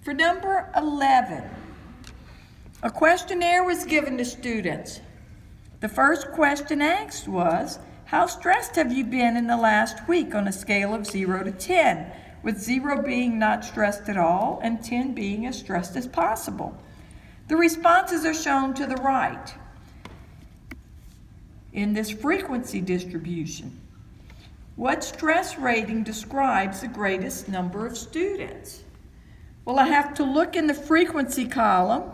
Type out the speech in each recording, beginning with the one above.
For number 11, a questionnaire was given to students. The first question asked was, how stressed have you been in the last week on a scale of 0 to 10, with 0 being not stressed at all and 10 being as stressed as possible? The responses are shown to the right in this frequency distribution. What stress rating describes the greatest number of students? Well, I have to look in the frequency column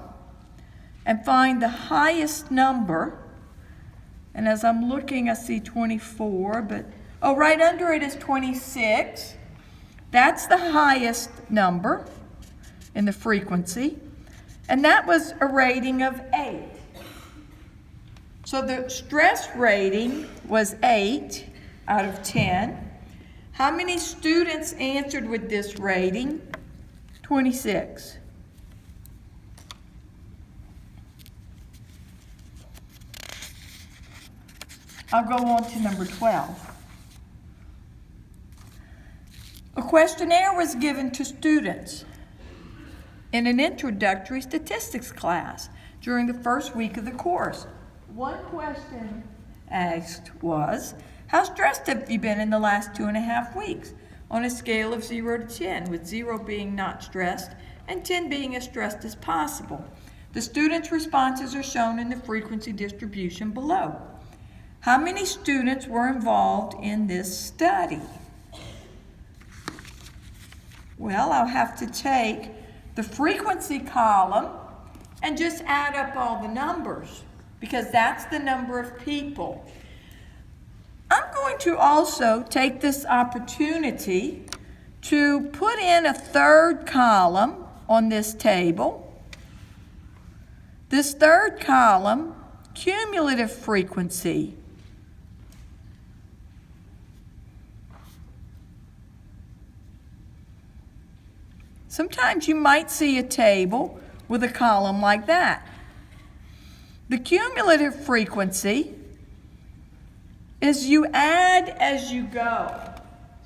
and find the highest number. And as I'm looking, I see 24, but, right under it is 26. That's the highest number in the frequency. And that was a rating of 8. So the stress rating was 8 out of 10. How many students answered with this rating? 26. I'll go on to number 12. A questionnaire was given to students in an introductory statistics class during the first week of the course. One question asked was, how stressed have you been in the last 2.5 weeks on a scale of 0 to 10, with 0 being not stressed and 10 being as stressed as possible? The students' responses are shown in the frequency distribution below. How many students were involved in this study? Well, I'll have to take the frequency column and just add up all the numbers, because that's the number of people. I'm going to also take this opportunity to put in a third column on this table. This third column, cumulative frequency. Sometimes you might see a table with a column like that. The cumulative frequency is you add as you go.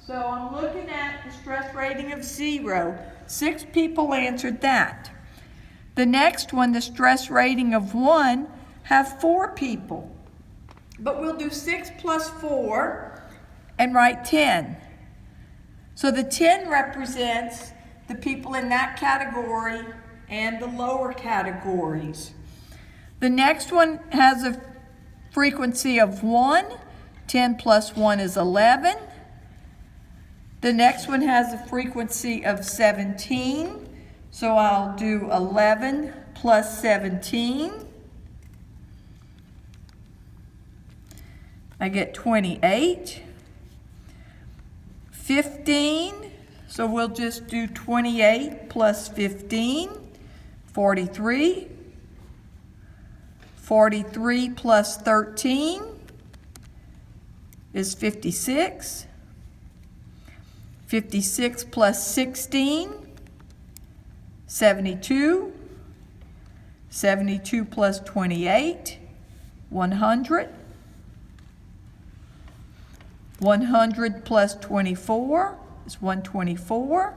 So I'm looking at the stress rating of 0. 6 people answered that. The next one, the stress rating of 1, have 4 people. But we'll do 6 plus 4 and write 10. So the 10 represents the people in that category and the lower categories. The next one has a frequency of 1. 10 plus 1 is 11. The next one has a frequency of 17. So I'll do 11 plus 17. I get 28. 15. So we'll just do 28 plus 15. 43. 43 plus 13 is 56. 56 plus 16, 72. 72 plus 28, 100. 100 plus 24 is 124.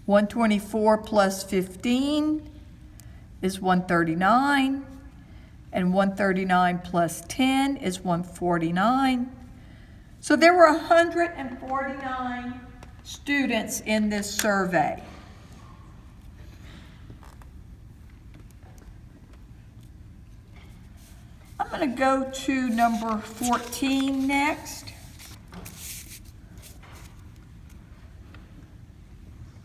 124 plus 15 is 139, and 139 plus 10 is 149. So there were 149 students in this survey. I'm going to go to number 14 next.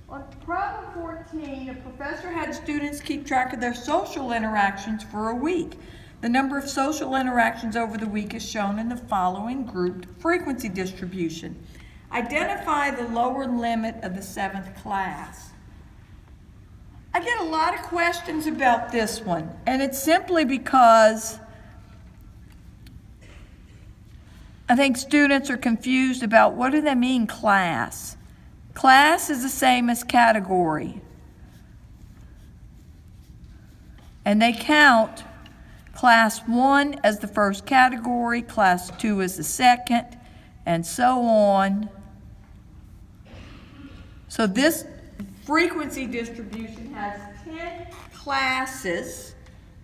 On problem 14, a professor had students keep track of their social interactions for a week. The number of social interactions over the week is shown in the following grouped frequency distribution. Identify the lower limit of the 7th class. I get a lot of questions about this one, and it's simply because I think students are confused about what do they mean class. Class is the same as category. And they count class 1 as the first category, class 2 as the second, and so on So this frequency distribution has 10 classes,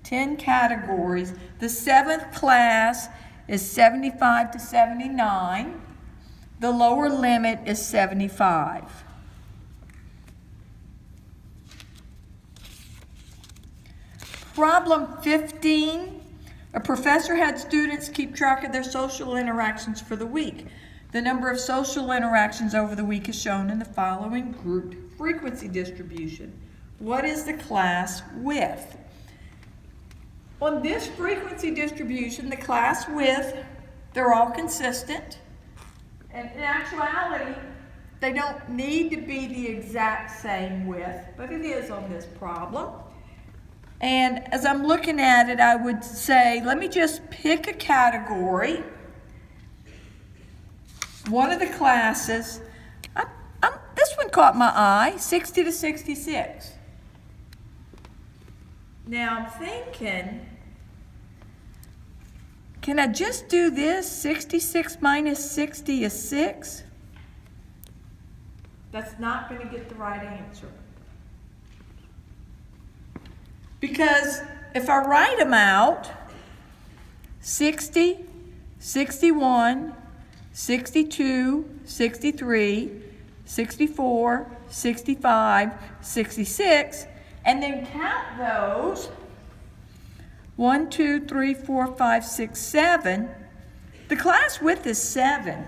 10 categories. The 7th class is 75 to 79. The lower limit is 75. Problem 15. A professor had students keep track of their social interactions for the week. The number of social interactions over the week is shown in the following grouped frequency distribution. What is the class width? On this frequency distribution, the class width, they're all consistent. And in actuality, they don't need to be the exact same width, but it is on this problem. And as I'm looking at it, I would say, let me just pick a category. One of the classes, this one caught my eye, 60 to 66. Now I'm thinking, can I just do this? 66 minus 60 is 6. That's not going to get the right answer. Because if I write them out, 60, 61, 62, 63, 64, 65, 66, and then count those, 1, 2, 3, 4, 5, 6, 7, the class width is 7.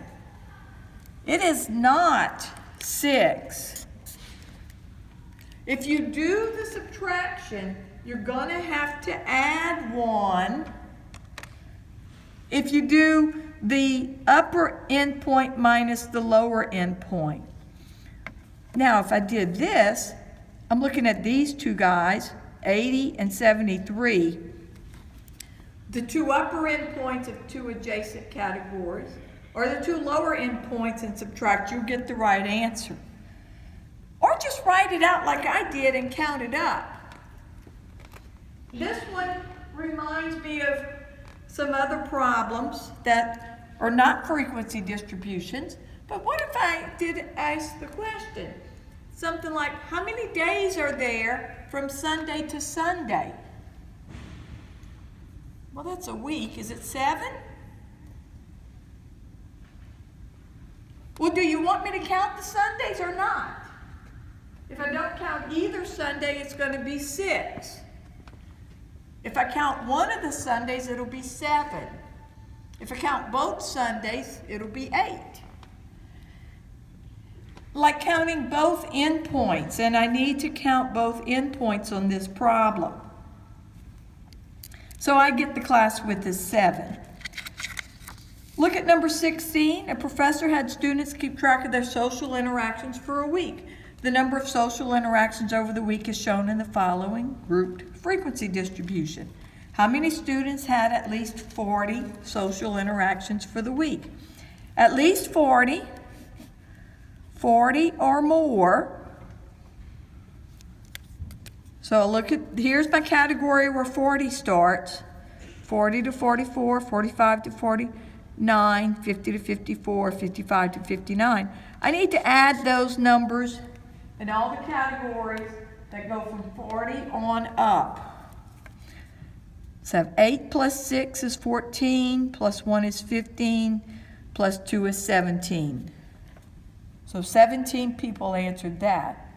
It is not 6. If you do the subtraction, you're going to have to add 1. If you do the upper endpoint minus the lower endpoint. Now, if I did this, I'm looking at these two guys, 80 and 73. The two upper endpoints of two adjacent categories, or the two lower endpoints and subtract, you'll get the right answer. Or just write it out like I did and count it up. This one reminds me of some other problems that are not frequency distributions, but what if I did ask the question? Something like, how many days are there from Sunday to Sunday? Well, that's a week. Is it 7? Well, do you want me to count the Sundays or not? If I don't count either Sunday, it's going to be 6. If I count one of the Sundays, it'll be 7. If I count both Sundays, it'll be 8. Like counting both endpoints, and I need to count both endpoints on this problem. So I get the class width as 7. Look at number 16. A professor had students keep track of their social interactions for a week. The number of social interactions over the week is shown in the following grouped frequency distribution. How many students had at least 40 social interactions for the week? At least 40, 40 or more. So look at, here's my category where 40 starts. 40 to 44, 45 to 49, 50 to 54, 55 to 59. I need to add those numbers in all the categories that go from 40 on up. So 8 plus 6 is 14, plus 1 is 15, plus 2 is 17. So 17 people answered that.